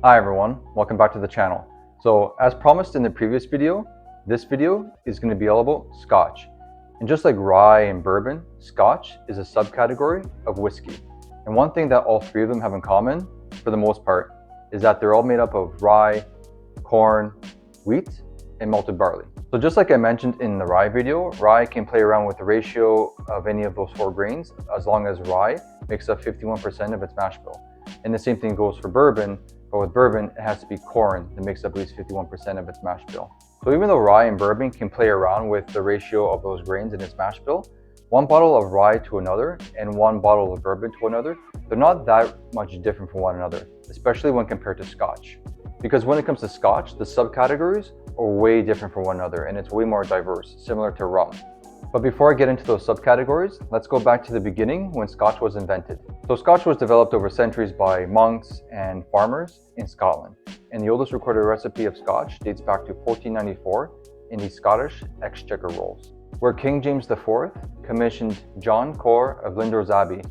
Hi everyone, welcome back to the channel. So as promised in the previous video, this video is going to be all about Scotch. And just like rye and bourbon, Scotch is a subcategory of whiskey. And one thing that all three of them have in common, for the most part, is that they're all made up of rye, corn, wheat, and malted barley. So just like I mentioned in the rye video, rye can play around with the ratio of any of those four grains as long as rye makes up 51% of its mash bill. And the same thing goes for bourbon. But with bourbon, it has to be corn that makes up at least 51% of its mash bill. So even though rye and bourbon can play around with the ratio of those grains in its mash bill, one bottle of rye to another and one bottle of bourbon to another, they're not that much different from one another, especially when compared to Scotch. Because when it comes to Scotch, the subcategories are way different from one another and it's way more diverse, similar to rum. But before I get into those subcategories, let's go back to the beginning when Scotch was invented. So Scotch was developed over centuries by monks and farmers in Scotland. And the oldest recorded recipe of Scotch dates back to 1494 in the Scottish Exchequer Rolls, where King James IV commissioned John Core of Lindores Abbey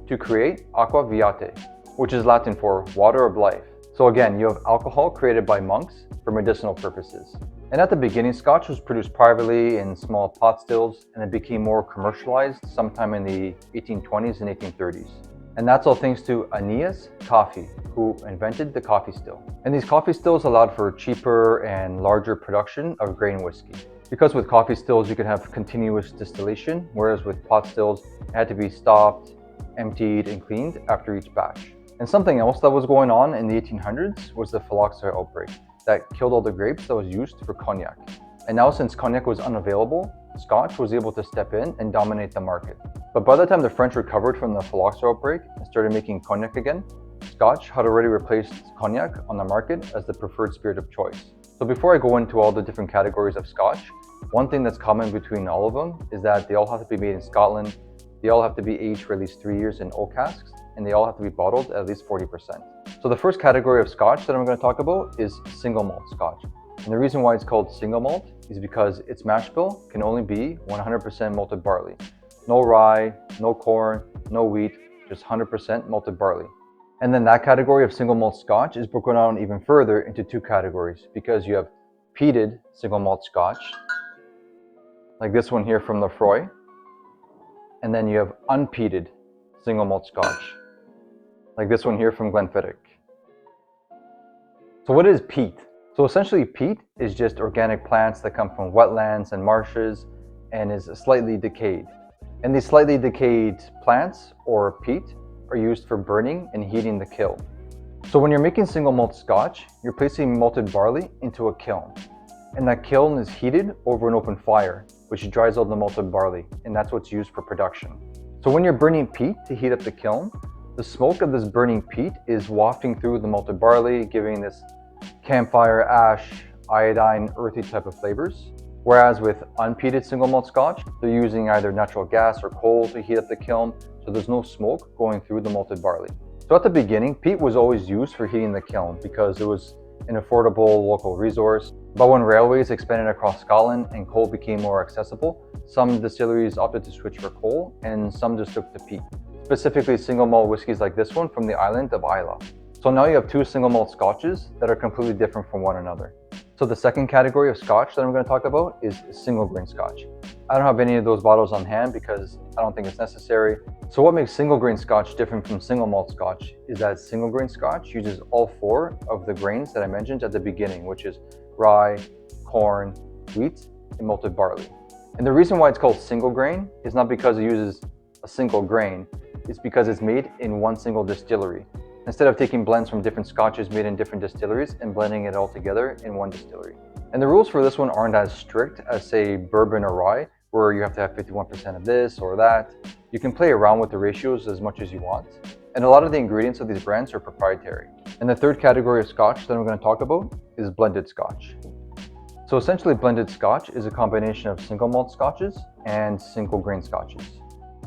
to create aqua viatae, which is Latin for water of life. So again, you have alcohol created by monks for medicinal purposes. And at the beginning, Scotch was produced privately in small pot stills, and it became more commercialized sometime in the 1820s and 1830s. And that's all thanks to Aeneas Coffey, who invented the coffee still. And these coffee stills allowed for cheaper and larger production of grain whiskey. Because with coffee stills, you could have continuous distillation, whereas with pot stills, it had to be stopped, emptied, and cleaned after each batch. And something else that was going on in the 1800s was the phylloxera outbreak that killed all the grapes that was used for cognac. And now since cognac was unavailable, Scotch was able to step in and dominate the market. But by the time the French recovered from the phylloxera outbreak and started making cognac again, Scotch had already replaced cognac on the market as the preferred spirit of choice. So before I go into all the different categories of Scotch, one thing that's common between all of them is that they all have to be made in Scotland, they all have to be aged for at least 3 years in oak casks, and they all have to be bottled at least 40%. So the first category of Scotch that I'm going to talk about is single malt Scotch. And the reason why it's called single malt is because its mash bill can only be 100% malted barley. No rye, no corn, no wheat, just 100% malted barley. And then that category of single malt Scotch is broken down even further into two categories, because you have peated single malt Scotch, like this one here from Lefroy, and then you have unpeated single malt Scotch, like this one here from Glenfiddich. So what is peat? So essentially peat is just organic plants that come from wetlands and marshes and is slightly decayed. And these slightly decayed plants, or peat, are used for burning and heating the kiln. So when you're making single malt Scotch, you're placing malted barley into a kiln. And that kiln is heated over an open fire, which dries out the malted barley, and that's what's used for production. So when you're burning peat to heat up the kiln, the smoke of this burning peat is wafting through the malted barley, giving this campfire, ash, iodine, earthy type of flavors. Whereas with unpeated single malt Scotch, they're using either natural gas or coal to heat up the kiln, so there's no smoke going through the malted barley. So at the beginning, peat was always used for heating the kiln because it was an affordable local resource. But when railways expanded across Scotland and coal became more accessible, some distilleries opted to switch for coal and some just took to peat. Specifically single malt whiskeys like this one from the island of Islay. So now you have two single malt Scotches that are completely different from one another. So the second category of Scotch that I'm going to talk about is single grain Scotch. I don't have any of those bottles on hand because I don't think it's necessary. So what makes single grain Scotch different from single malt Scotch is that single grain Scotch uses all four of the grains that I mentioned at the beginning, which is rye, corn, wheat, and malted barley. And the reason why it's called single grain is not because it uses a single grain, it's because it's made in one single distillery. Instead of taking blends from different Scotches made in different distilleries and blending it all together in one distillery. And the rules for this one aren't as strict as, say, bourbon or rye, where you have to have 51% of this or that. You can play around with the ratios as much as you want. And a lot of the ingredients of these brands are proprietary. And the third category of Scotch that I'm going to talk about is blended Scotch. So essentially blended Scotch is a combination of single malt Scotches and single grain Scotches.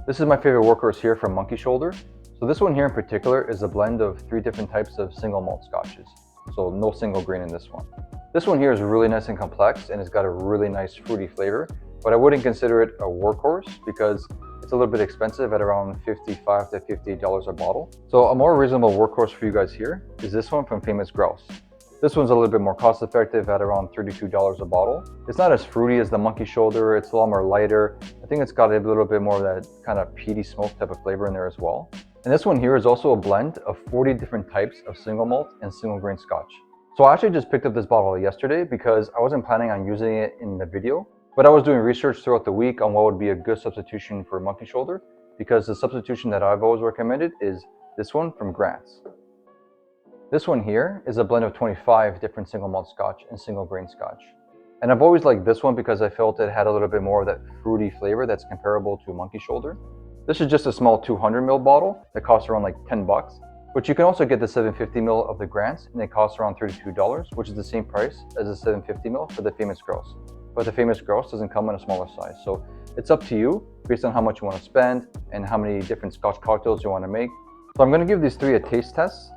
This is my favorite workhorse here from Monkey Shoulder. So this one here in particular is a blend of 3 different types of single malt Scotches. So no single grain in this one. This one here is really nice and complex and it's got a really nice fruity flavor, but I wouldn't consider it a workhorse because still a little bit expensive at around $55 to $58 a bottle. So a more reasonable workhorse for you guys here is this one from Famous Grouse. This one's a little bit more cost effective at around $32 a bottle. It's not as fruity as the Monkey Shoulder, it's a lot more lighter. I think it's got a little bit more of that kind of peaty smoke type of flavor in there as well. And this one here is also a blend of 40 different types of single malt and single grain Scotch. So I actually just picked up this bottle yesterday because I wasn't planning on using it in the video, but I was doing research throughout the week on what would be a good substitution for Monkey Shoulder, because the substitution that I've always recommended is this one from Grant's. This one here is a blend of 25 different single malt Scotch and single grain Scotch. And I've always liked this one because I felt it had a little bit more of that fruity flavor that's comparable to Monkey Shoulder. This is just a small 200 ml bottle that costs around like 10 bucks. But you can also get the 750 ml of the Grant's and it costs around $32, which is the same price as the 750 ml for the Famous Grouse. But the Famous Grouse doesn't come in a smaller size. So it's up to you based on how much you want to spend and how many different Scotch cocktails you want to make. So I'm going to give these three a taste test.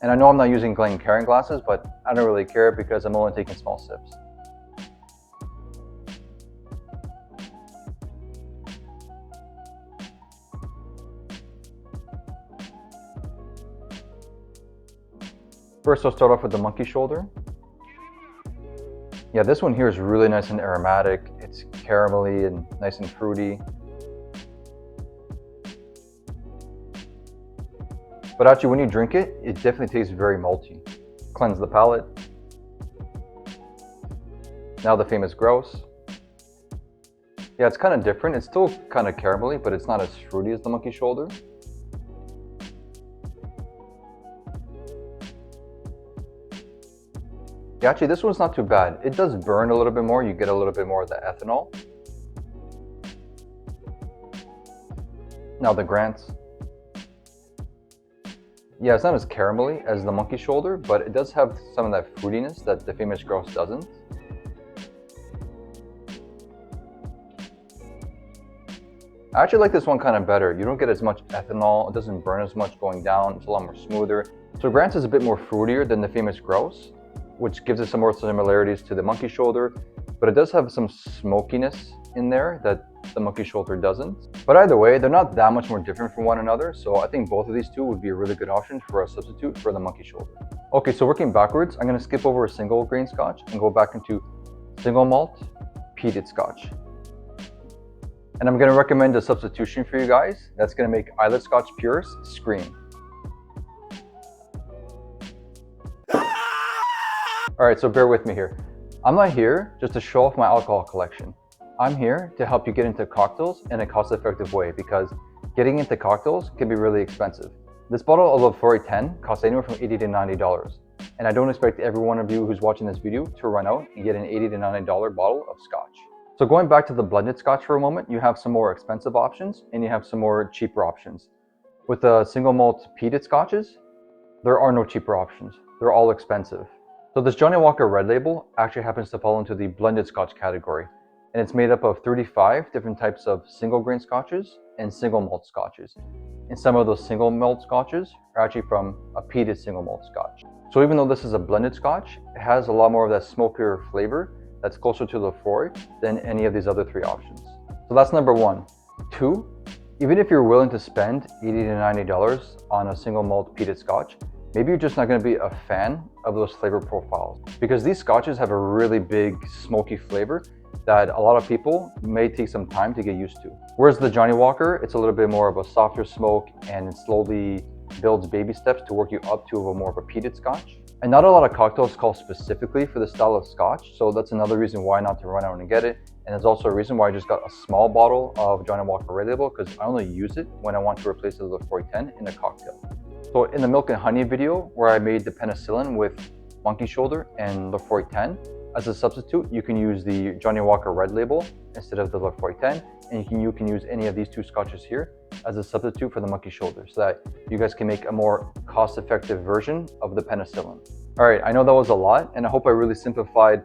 And I know I'm not using Glencairn glasses, but I don't really care because I'm only taking small sips. First, I'll start off with the Monkey Shoulder. Yeah, this one here is really nice and aromatic. It's caramelly and nice and fruity. But actually, when you drink it, it definitely tastes very malty. Cleanse the palate. Now the Famous Grouse. Yeah, it's kind of different. It's still kind of caramelly, but it's not as fruity as the Monkey Shoulder. Yeah, actually, this one's not too bad. It does burn a little bit more. You get a little bit more of the ethanol. Now the Grant's. Yeah, it's not as caramelly as the Monkey Shoulder, but it does have some of that fruitiness that the Famous Grouse doesn't. I actually like this one kind of better. You don't get as much ethanol, it doesn't burn as much going down, it's a lot more smoother. So Grant's is a bit more fruitier than the Famous Grouse, which gives it some more similarities to the Monkey Shoulder, but it does have some smokiness in there that the Monkey Shoulder doesn't. But either way, they're not that much more different from one another, so I think both of these two would be a really good option for a substitute for the Monkey Shoulder. Okay, so working backwards, I'm going to skip over a single grain Scotch and go back into single malt peated Scotch. And I'm going to recommend a substitution for you guys that's going to make Islay Scotch purists scream. Alright, so bear with me here. I'm not here just to show off my alcohol collection. I'm here to help you get into cocktails in a cost-effective way, because getting into cocktails can be really expensive. This bottle of Lafroy 10 costs anywhere from $80 to $90, and I don't expect every one of you who's watching this video to run out and get an $80 to $90 bottle of Scotch. So going back to the blended Scotch for a moment, you have some more expensive options and you have some more cheaper options. With the single malt peated Scotches, there are no cheaper options. They're all expensive. So this Johnnie Walker Red Label actually happens to fall into the blended Scotch category, and it's made up of 35 different types of single grain Scotches and single malt Scotches. And some of those single malt Scotches are actually from a peated single malt Scotch. So even though this is a blended Scotch, it has a lot more of that smokier flavor that's closer to Lafroy than any of these other three options. So that's number one. Two, even if you're willing to spend $80 to $90 on a single malt peated Scotch, maybe you're just not going to be a fan of those flavor profiles, because these Scotches have a really big smoky flavor that a lot of people may take some time to get used to. Whereas the Johnnie Walker, it's a little bit more of a softer smoke and it slowly builds baby steps to work you up to a more of a peated Scotch. And not a lot of cocktails call specifically for the style of Scotch, so that's another reason why not to run out and get it. And there's also a reason why I just got a small bottle of Johnnie Walker Red Label, because I only use it when I want to replace the Lafroy 10 in a cocktail. So in the Milk and Honey video where I made the penicillin with Monkey Shoulder and Lafroy 10, as a substitute, you can use the Johnnie Walker Red Label instead of the Lafroy 10, and you can use any of these two Scotches here as a substitute for the Monkey Shoulder, so that you guys can make a more cost-effective version of the penicillin. All right, I know that was a lot, and I hope I really simplified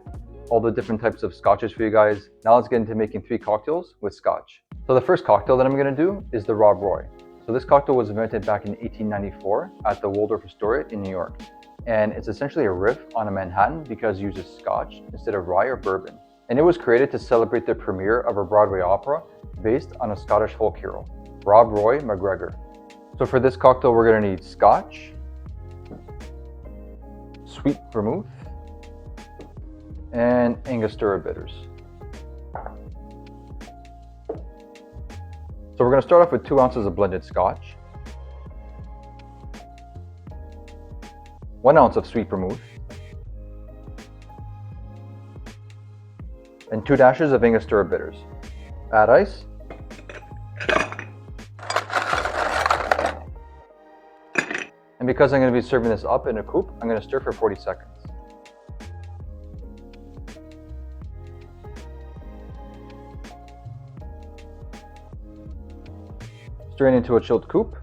all the different types of Scotches for you guys. Now let's get into making 3 cocktails with Scotch. So the first cocktail that I'm going to do is the Rob Roy. So this cocktail was invented back in 1894 at the Waldorf Astoria in New York. And it's essentially a riff on a Manhattan because it uses Scotch instead of rye or bourbon. and it was created to celebrate the premiere of a Broadway opera based on a Scottish folk hero, Rob Roy McGregor. So for this cocktail, we're going to need Scotch, Sweet Vermouth, and Angostura bitters. So we're going to start off with 2 ounces of blended Scotch, 1 ounce of Sweet Vermouth, and 2 dashes of Angostura bitters. Add ice. And because I'm going to be serving this up in a coupe, I'm going to stir for 40 seconds. Strain into a chilled coupe.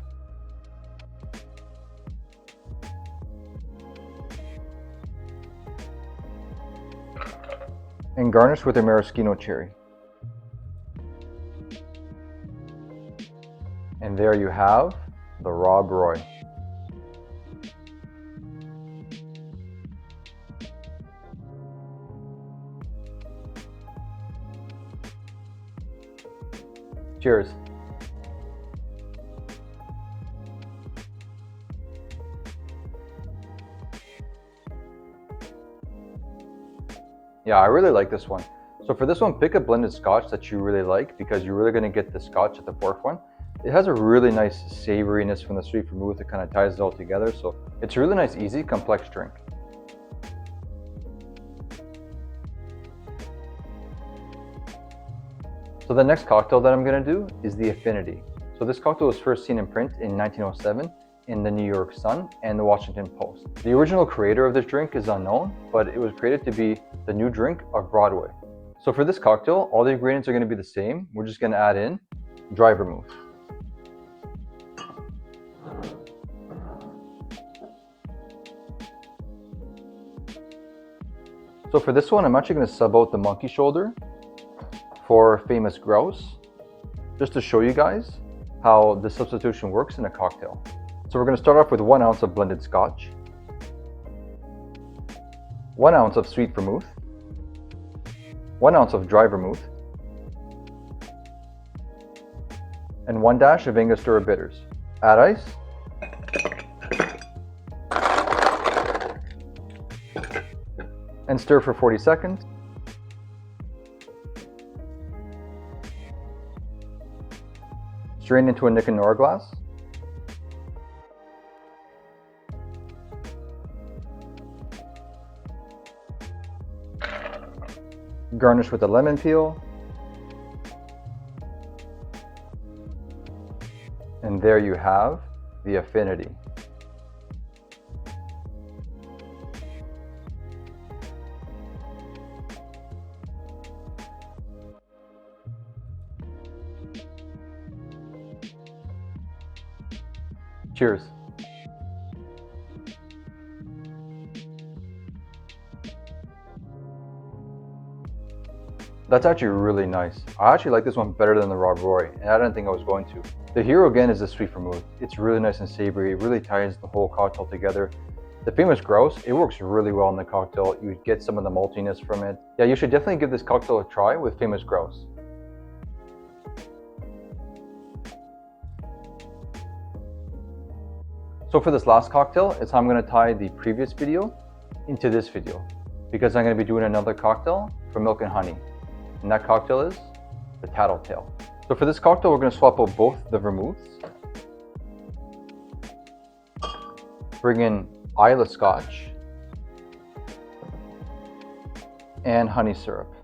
And garnish with a maraschino cherry. And there you have the Rob Roy. Cheers. Yeah, I really like this one. So for this one, pick a blended Scotch that you really like because you're really going to get the Scotch at the forefront. It has a really nice savoriness from the Sweet Vermouth. It kind of ties it all together. So it's a really nice, easy, complex drink. So the next cocktail that I'm going to do is the Affinity. So this cocktail was first seen in print in 1907 in the New York Sun and the Washington Post. The original creator of this drink is unknown, but it was created to be the new drink of Broadway. So for this cocktail, all the ingredients are going to be the same. We're just going to add in dry vermouth. So for this one, I'm actually going to sub out the monkey shoulder for famous grouse, just to show you guys how the substitution works in a cocktail. So we're going to start off with 1 ounce of blended Scotch, 1 ounce of Sweet Vermouth, 1 ounce of Dry Vermouth, and 1 dash of Angostura bitters. Add ice. And stir for 40 seconds. Strain into a Nick and Nora glass. Garnish with a lemon peel. And there you have the Affinity. Cheers. That's actually really nice. I actually like this one better than the Rob Roy, and I didn't think I was going to. The hero again is the Sweet Vermouth. It's really nice and savory. It really ties the whole cocktail together. The famous grouse, it works really well in the cocktail. You get some of the maltiness from it. Yeah, you should definitely give this cocktail a try with famous grouse. So for this last cocktail, it's how I'm going to tie the previous video into this video, because I'm going to be doing another cocktail for milk and honey, and that cocktail is the Tattletale. So for this cocktail, we're going to swap out both the vermouths, bring in Islay Scotch, and honey syrup.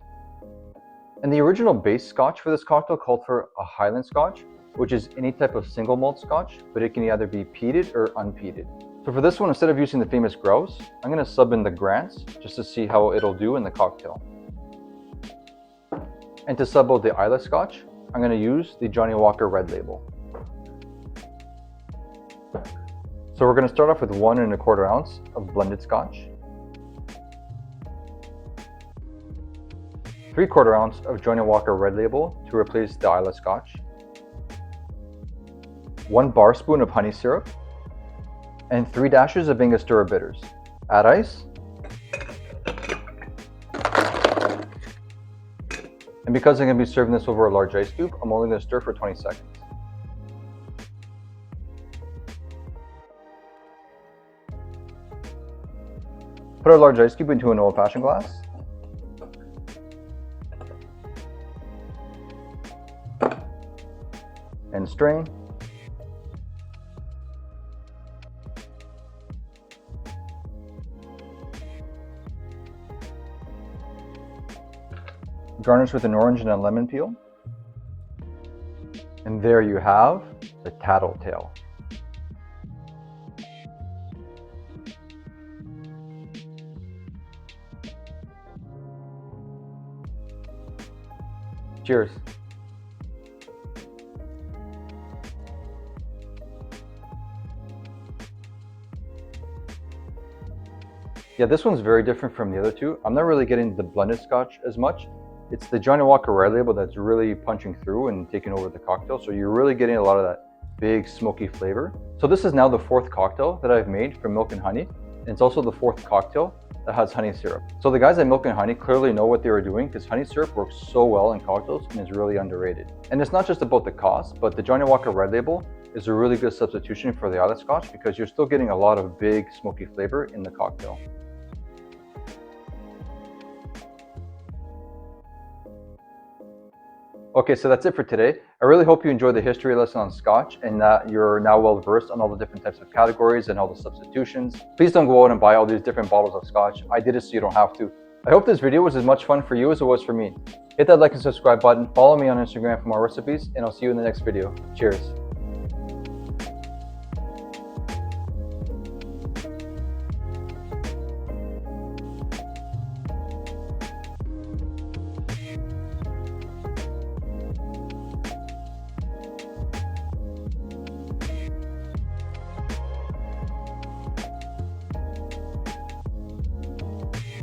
And the original base Scotch for this cocktail called for a Highland Scotch, which is any type of single malt Scotch, but it can either be peated or unpeated. So for this one, instead of using the famous grouse, I'm going to sub in the Grants just to see how it'll do in the cocktail. And to sub out the Islay Scotch, I'm going to use the Johnnie Walker Red Label. So we're going to start off with 1 1/4 ounce of blended Scotch, 3/4 ounce of Johnnie Walker Red Label to replace the Islay Scotch, 1 bar spoon of honey syrup, and 3 dashes of Angostura bitters. Add ice. And because I'm going to be serving this over a large ice cube, I'm only going to stir for 20 seconds. Put our large ice cube into an old-fashioned glass. And strain. Garnish with an orange and a lemon peel. And there you have the Tattletale. Cheers. Yeah, this one's very different from the other two. I'm not really getting the blended scotch as much. It's the Johnnie Walker Red Label that's really punching through and taking over the cocktail. So you're really getting a lot of that big smoky flavor. So this is now the 4th cocktail that I've made from Milk and Honey. And it's also the 4th cocktail that has honey syrup. So the guys at Milk and Honey clearly know what they were doing, because honey syrup works so well in cocktails and is really underrated. And it's not just about the cost, but the Johnnie Walker Red Label is a really good substitution for the Islay Scotch, because you're still getting a lot of big smoky flavor in the cocktail. Okay, so that's it for today. I really hope you enjoyed the history lesson on Scotch and that you're now well versed on all the different types of categories and all the substitutions. Please don't go out and buy all these different bottles of Scotch. I did it so you don't have to. I hope this video was as much fun for you as it was for me. Hit that like and subscribe button, follow me on Instagram for more recipes, and I'll see you in the next video. Cheers.